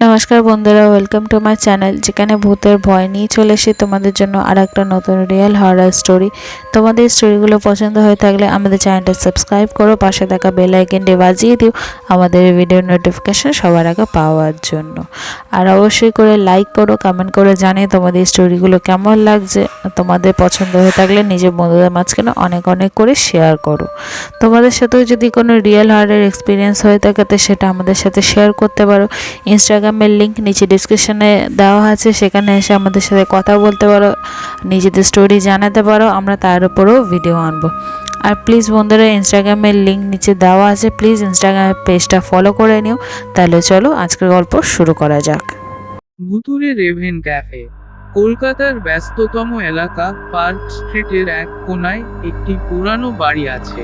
নমস্কার বন্ধুরা, welcome to my channel, যেখানে ভূতের ভয় নিয়ে চলে এসে তোমাদের জন্য আর একটা নতুন রিয়েল হরর স্টোরি। তোমাদের স্টোরিগুলো পছন্দ হয়ে থাকলে আমাদের চ্যানেলটা সাবস্ক্রাইব করো, পাশে থাকা বেল আইকনটি বাজিয়ে দিও আমাদের ভিডিওর নোটিফিকেশন সবার আগে পাওয়ার জন্য। আর অবশ্যই করে লাইক করো, কমেন্ট করে জানিয়ে তোমাদের স্টোরিগুলো কেমন লাগছে। তোমাদের পছন্দ হয়ে থাকলে নিজের বন্ধুদের মাঝখানে অনেক অনেক করে শেয়ার করো। তোমাদের সাথেও যদি কোনো রিয়েল হরর এক্সপিরিয়েন্স হয়ে থাকে তো সেটা আমাদের সাথে শেয়ার করতে পারো। ইনস্টাগ্রামের লিঙ্ক নিচে ডিসক্রিপশনে দেওয়া আছে, সেখানে এসে আমাদের সাথে কথা বলতে পারো, নিজেদের স্টোরি জানাতে পারো, আমরা তার উপরেও ভিডিও আনবো। আর প্লিজ বন্ধুরা, ইনস্টাগ্রামের লিঙ্ক নিচে দেওয়া আছে, প্লিজ ইনস্টাগ্রামের পেজটা ফলো করে নিও। তাহলে চলো আজকের গল্প শুরু করা যাক। ভুতুড়ে রেভেন ক্যাফে। কলকাতার ব্যস্ততম এলাকা পার্ক স্ট্রিটের এক কোনায় একটি পুরানো বাড়ি আছে।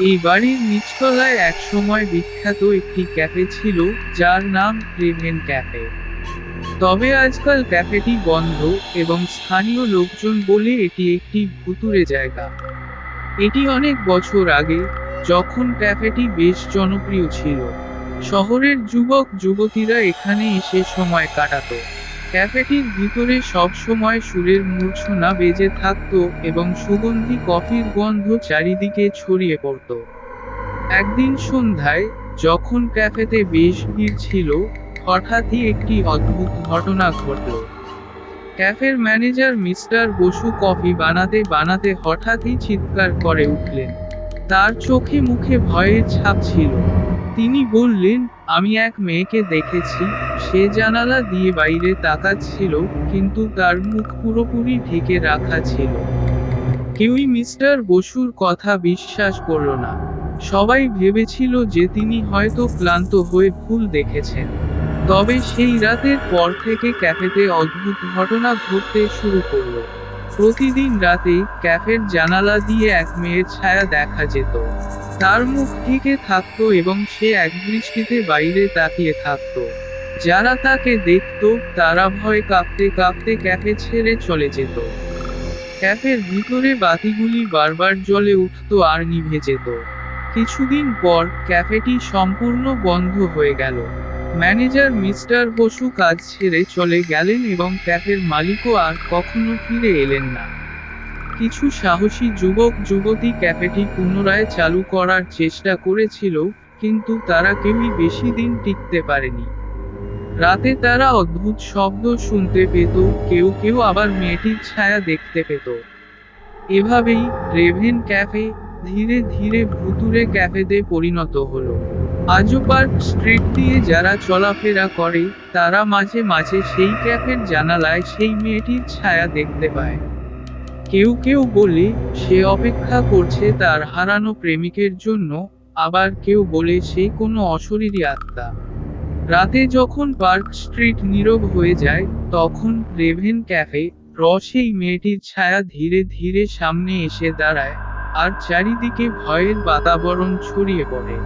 এই বাড়ির নিচতলায় একসময় বিখ্যাত একটি ক্যাফে ছিল, যার নাম রেভেন ক্যাফে। তবে আজকাল ক্যাফেটি বন্ধ এবং স্থানীয় লোকজন বলে এটি একটি ভুতুড়ে জায়গা। এটি অনেক বছর আগে, যখন ক্যাফেটি বেশ জনপ্রিয় ছিল, শহরের যুবক যুবতীরা এখানে এসে সময় কাটাতো। ক্যাফেটির ভিতরে সব সময় সুরের মূর্ছনা বেজে থাকতো এবং সুগন্ধি কফির গন্ধ চারিদিকে ছড়িয়ে পড়ত। একদিন সন্ধ্যায়, যখন ক্যাফেতে বেশ ভিড় ছিল, হঠাৎই একটি অদ্ভুত ঘটনা ঘটল। ক্যাফের ম্যানেজার মিস্টার বসু কফি বানাতে বানাতে হঠাৎই চিৎকার করে উঠলেন। তার চোখে মুখে ভয়ের ছাপ ছিল। তিনি বললেন, আমি এক মেয়েকে দেখেছি, সে জানালা দিয়ে বাইরে তাকাচ্ছিল, কিন্তু তার মুখ পুরোপুরি ঢেকে রাখা ছিল। কেউই মিস্টার বসুর কথা বিশ্বাস করল না। সবাই ভেবেছিল যে তিনি হয়তো ক্লান্ত হয়ে ভুল দেখেছেন। তবে সেই রাতের পর থেকে ক্যাফেতে অদ্ভুত ঘটনা ঘটতে শুরু করলো। প্রতিদিন রাতে ক্যাফের জানালা দিয়ে এক মেয়ের ছায়া দেখা যেত। তার মুখ ঢেকে থাকতো এবং সে একদৃষ্টিতে বাইরে তাকিয়ে থাকতো। যারা তাকে দেখতো তারা ভয়ে কাঁপতে কাঁপতে ক্যাফে ছেড়ে চলে যেত। ক্যাফের ভিতরে বাতিগুলি বারবার জ্বলে উঠতো আর নিভে যেত। কিছুদিন পর ক্যাফেটি সম্পূর্ণ বন্ধ হয়ে গেল। ম্যানেজার মিস্টার বসু কাজ ছেড়ে চলে গেলেন এবং ক্যাফের মালিকও আর কখনো ফিরে এলেন না। কিছু সাহসী যুবক যুবতী ক্যাফেটি পুনরায় চালু করার চেষ্টা করেছিল, কিন্তু তারা কেউই বেশি দিন টিকতে পারেনি। রাতে তারা অদ্ভুত শব্দ শুনতে পেত, কেউ কেউ আবার মেয়েটির ছায়া দেখতে পেত। এভাবেই রেভেন ক্যাফে ধীরে ধীরে ভুতুড়ে ক্যাফেতে পরিণত হলো। আজও পার্ক স্ট্রিট দিয়ে যারা চলাফেরা করে, তারা মাঝে মাঝে সেই ক্যাফের জানালায় সেই মেয়েটির ছায়া দেখতে পায়। কেউ কেউ বলে সে অপেক্ষা করছে তার হারানো প্রেমিকের জন্য, আবার কেউ বলে সে কোনো অশরীরী আত্মা। রাতে যখন পার্ক স্ট্রিট নীরব হয়ে যায়, তখন রেভেন ক্যাফে সেই মেয়েটির ছায়া ধীরে ধীরে সামনে এসে দাঁড়ায়, আর চারিদিকে ভয়ের বাতাবরণ ছড়িয়ে পড়ে।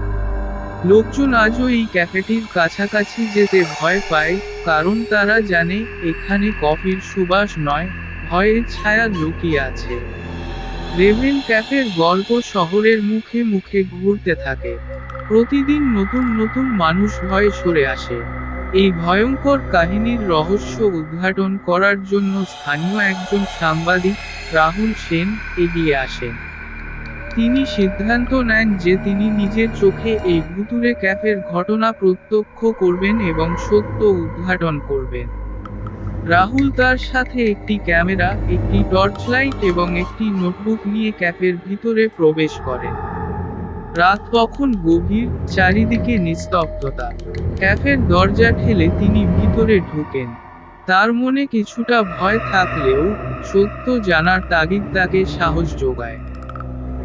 লোকজন আজও এই ক্যাফেটির কাছাকাছি যেতে ভয় পায়, কারণ তারা জানে এখানে কফির সুবাস নয়, ভয়ের ছায়া লুকিয়ে আছে। রেভেন ক্যাফের গল্প শহরের মুখে মুখে ঘুরতে থাকে। প্রতিদিন নতুন নতুন মানুষ ভয়ে সরে আসে। এই ভয়ঙ্কর কাহিনীর রহস্য উদ্ঘাটন করার জন্য স্থানীয় একজন সাংবাদিক, রাহুল সেন, এগিয়ে আসেন। তিনি সিদ্ধান্ত নেন যে তিনি নিজের চোখে এই ভুতুড়ে ক্যাফের ঘটনা প্রত্যক্ষ করবেন এবং সত্য উদ্ঘাটন করবেন। রাহুল তার সাথে একটি ক্যামেরা, একটি টর্চলাইট এবং একটি নোটবুক নিয়ে ক্যাফের ভিতরে প্রবেশ করেন। রাত তখন গভীর, চারিদিকে নিস্তব্ধতা। ক্যাফের দরজা ঠেলে তিনি ভিতরে ঢুকেন। তার মনে কিছুটা ভয় থাকলেও সত্য জানার তাগিদ তাকে সাহস যোগায়।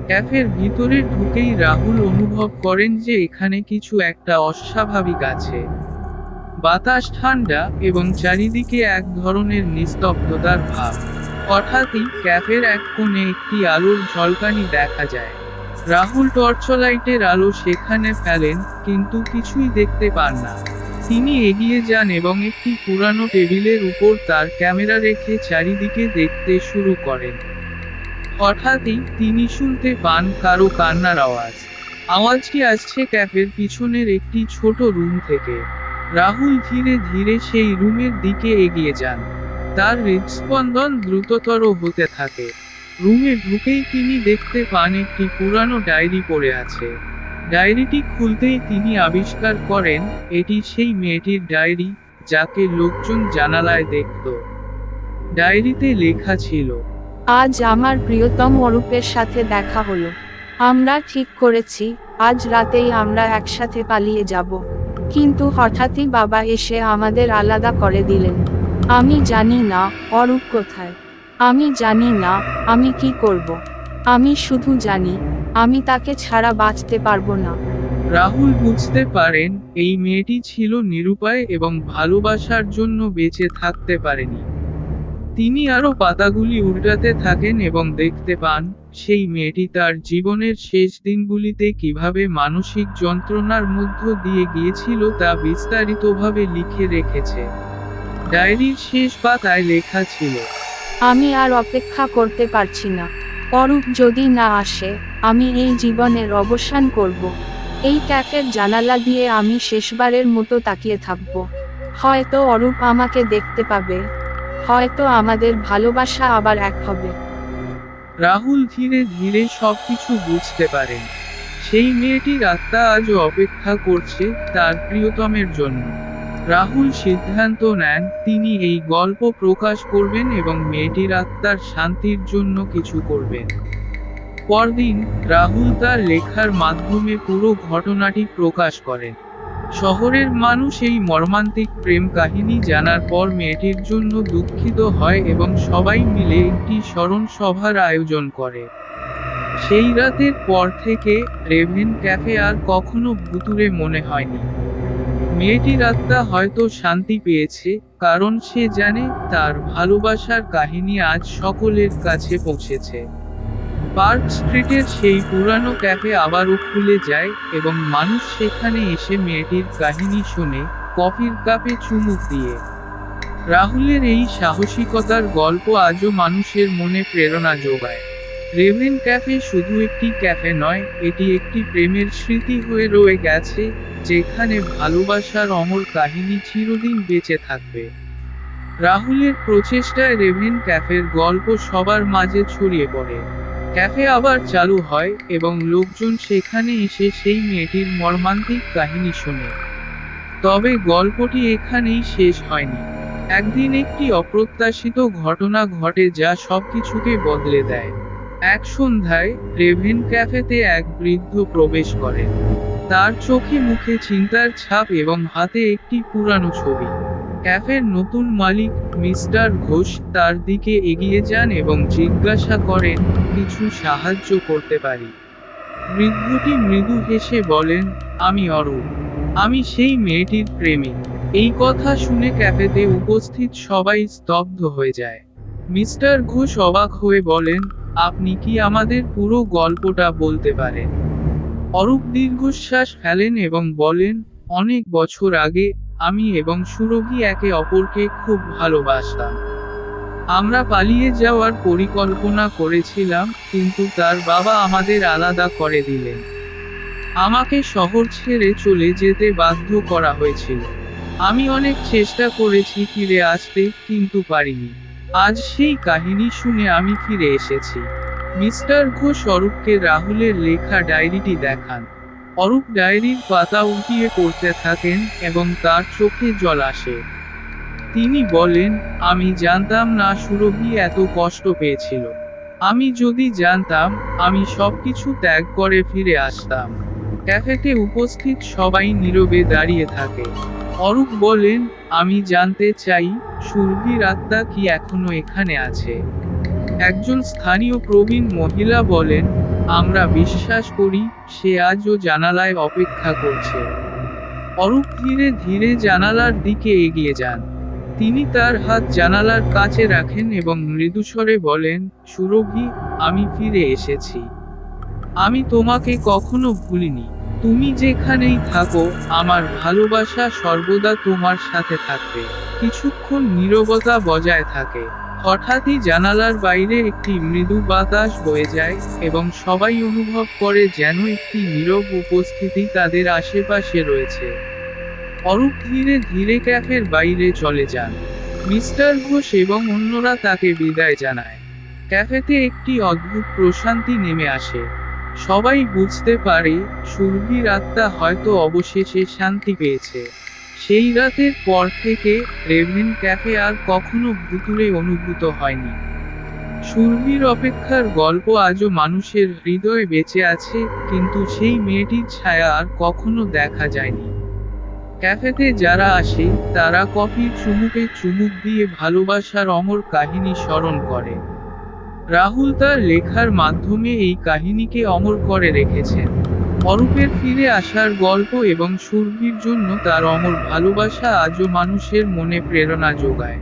ক্যাফের ভিতরে ঢুকেই রাহুল অনুভব করেন যে এখানে কিছু একটা অস্বাভাবিক আছে। বাতাস ঠান্ডা এবং চারিদিকে এক ধরনের নিস্তব্ধতার ভাব। হঠাৎই ক্যাফের এক কোণে একটি আলোর ঝলকানি দেখা যায়। রাহুল টর্চলাইটের আলো সেখানে ফেলেন, কিন্তু কিছুই দেখতে পান না। তিনি এগিয়ে যান এবং একটি পুরানো টেবিলের উপর তার ক্যামেরা রেখে চারিদিকে দেখতে শুরু করেন। হঠাৎই তিনি শুনতে পান কারো কান্নার আওয়াজ। আওয়াজটি আসছে ক্যাফের পিছনের একটি ছোট রুম থেকে। রাহুল ধীরে ধীরে সেই রুমের দিকে এগিয়ে যান। তার হৃদস্পন্দন দ্রুততর হতে থাকে। রুমে ঢুকেই তিনি দেখতে পান একটি পুরানো ডায়েরি পড়ে আছে। ডায়েরিটি খুলতেই তিনি আবিষ্কার করেন, এটি সেই মেয়েটির ডায়েরি, যাকে লোকজন জানালায় দেখত। ডায়েরিতে লেখা ছিল, আজ আমার প্রিয়তম অরূপের সাথে দেখা হলো। আমরা ঠিক করেছি, আজ রাতেই আমরা একসাথে পালিয়ে যাব। কিন্তু হঠাৎই বাবা এসে আমাদের আলাদা করে দিলেন। আমি জানি না অরূপ কোথায়। আমি জানি না আমি কি করব। আমি শুধু জানি আমি তাকে ছাড়া বাঁচতে পারবো না। রাহুল বুঝতে পারেন এই মেয়েটি ছিল নিরুপায় এবং ভালোবাসার জন্য বেঁচে থাকতে পারেনি। তিনি আরো পাতাগুলি উল্টাতে থাকেন এবং দেখতে পান সেই মেয়েটি তার জীবনের শেষ দিনগুলিতে কিভাবে মানসিক যন্ত্রণার মধ্য দিয়ে গিয়েছিল তা বিস্তারিতভাবে লিখে রেখেছে। ডায়েরির শেষ পাতায় লেখা ছিল, আমি আর অপেক্ষা করতে পারছি না। অরূপ যদি না আসে, আমি এই জীবনের অবসান করব। এই ক্যাফের জানালা দিয়ে আমি শেষবারের মতো তাকিয়ে থাকব। হয়তো অরূপ আমাকে দেখতে পাবে, হয়তো আমাদের ভালোবাসা আবার এক হবে। রাহুল ধীরে ধীরে সবকিছু বুঝতে পারেন। সেই মেয়েটির আত্মা আজও অপেক্ষা করছে তার প্রিয়তমের জন্য। রাহুল সিদ্ধান্ত নেন তিনি এই গল্প প্রকাশ করবেন এবং মেয়েটির আত্মার শান্তির জন্য কিছু করবেন। পরদিন রাহুল তার লেখার মাধ্যমে পুরো ঘটনাটি প্রকাশ করেন। শহরের মানুষ এই মর্মান্তিক প্রেম কাহিনী জানার পর মেয়েটির জন্য দুঃখিত হয় এবং সবাই মিলে একটি স্মরণ সভার আয়োজন করে। সেই রাতের পর থেকে রেভেন ক্যাফে আর কখনো ভুতুড়ে মনে হয়নি। মেয়েটির আত্মা হয়তো শান্তি পেয়েছে, কারণ সে জানে তার ভালোবাসার কাহিনী আজ সকলের কাছে পৌঁছেছে। পার্ক স্ট্রিটের সেই পুরানো ক্যাফে আবারও খুলে যায় এবং মানুষ সেখানে এসে মেয়েটির কাহিনী শোনে, কফির কাপে চুমুক দিয়ে। রাহুলের এই সাহসিকতার গল্প আজও মানুষের মনে প্রেরণা যোগায়। রেভেন ক্যাফে শুধু একটি ক্যাফে নয়, এটি একটি প্রেমের স্মৃতি হয়ে রয়ে গেছে, যেখানে ভালোবাসার অমর কাহিনী চিরদিন বেঁচে থাকবে। রাহুলের প্রচেষ্টায় রেভেন ক্যাফের গল্প সবার মাঝে ছড়িয়ে পড়ে। ক্যাফে আবার চালু হয় এবং লোকজন সেখানে এসে সেই মেয়েটির মর্মান্তিক কাহিনী শোনে। তবে গল্পটি এখানেই শেষ হয়নি। একদিন একটি অপ্রত্যাশিত ঘটনা ঘটে যা সবকিছুকে বদলে দেয়। এক সন্ধ্যায় রেভেন ক্যাফেতে এক বৃদ্ধ প্রবেশ করেন। তার চোখে মুখে চিন্তার ছাপ এবং হাতে একটি পুরানো ছবি। ক্যাফের নতুন মালিক মিস্টার ঘোষ তার দিকে এগিয়ে যান এবং জিজ্ঞাসা করেন, কিছু সাহায্য করতে পারি? বৃদ্ধটি মৃদু হেসে বলেন, আমি অরূপ। আমি সেই মেয়েটির প্রেমিক। এই কথা শুনে ক্যাফেতে উপস্থিত সবাই স্তব্ধ হয়ে যায়। মিস্টার ঘোষ অবাক হয়ে বলেন, আপনি কি আমাদের পুরো গল্পটা বলতে পারেন? অরূপ দীর্ঘশ্বাস ফেলেন এবং বলেন, অনেক বছর আগে আমি এবং সুরভি একে অপরকে খুব ভালোবাসতাম। আমরা পালিয়ে যাওয়ার পরিকল্পনা করেছিলাম, কিন্তু তার বাবা আমাদের আলাদা করে দিলেন। আমাকে শহর ছেড়ে চলে যেতে বাধ্য করা হয়েছিল। আমি অনেক চেষ্টা করেছি ফিরে আসতে, কিন্তু পারিনি। আজ সেই কাহিনী শুনে আমি ফিরে এসেছি। মিস্টার ঘোষ অরূপকে রাহুলের লেখা ডায়েরিটি দেখান। অরূপ ডায়েরির পাতা উল্টিয়ে পড়তে থাকেন এবং তার চোখে জল আসে। তিনি বলেন, আমি জানতাম না সুরভি এত কষ্ট পেয়েছিল। আমি যদি জানতাম, আমি সবকিছু ত্যাগ করে ফিরে আসতাম। ক্যাফেতে উপস্থিত সবাই নীরবে দাঁড়িয়ে থাকে। অরূপ বলেন, আমি জানতে চাই, সুরভির আত্মা কি এখনো এখানে আছে? একজন স্থানীয় প্রবীণ মহিলা বলেন, আমরা বিশ্বাস করি সে আজও জানালায় অপেক্ষা করছে। অরূপ ধীরে ধীরে জানালার দিকে এগিয়ে যান। তিনি তার হাত জানালার কাছে রাখেন এবং মৃদুস্বরে বলেন, সুরভি, আমি ফিরে এসেছি। আমি তোমাকে কখনো ভুলিনি। তুমি যেখানেই থাকো, আমার ভালোবাসা সর্বদা তোমার সাথে থাকবে। কিছুক্ষণ নীরবতা বজায় থাকে। হঠাৎই জানালার বাইরে একটি মৃদু বাতাস বয়ে যায় এবং সবাই অনুভব করে যেন একটি নীরব উপস্থিতি তাদের আশেপাশে রয়েছে। অরূপ ধীরে ধীরে ক্যাফের বাইরে চলে যান। মিস্টার ঘোষ এবং অন্যরা তাকে বিদায় জানায়। ক্যাফেতে একটি অদ্ভুত প্রশান্তি নেমে আসে। সবাই বুঝতে পারে সুরভির আত্মা হয়তো অবশেষে শান্তি পেয়েছে। সেই রাতের পর থেকে রেভেন ক্যাফে আর কখনো ভুতুড়ে অনুভূত হয়নি। সুরভির অপেক্ষার গল্প আজও মানুষের হৃদয়ে বেঁচে আছে, কিন্তু সেই মেয়েটির ছায়া আর কখনো দেখা যায়নি। ক্যাফেতে যারা আসে তারা কফির চুমুকে চুমুক দিয়ে ভালোবাসার অমর কাহিনী স্মরণ করে। রাহুল তার লেখার মাধ্যমে এই কাহিনীকে অমর করে রেখেছেন। অরূপের ফিরে আসার গল্প এবং সুরভির জন্য তার অমর ভালোবাসা আজও মানুষের মনে প্রেরণা যোগায়।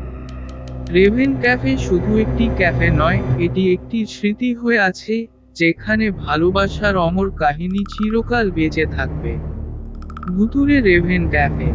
রেভেন ক্যাফে শুধু একটি ক্যাফে নয়, এটি একটি স্মৃতি হয়ে আছে, যেখানে ভালোবাসার অমর কাহিনী চিরকাল বেঁচে থাকবে। ভুতুড়ে রেভেন ক্যাফে।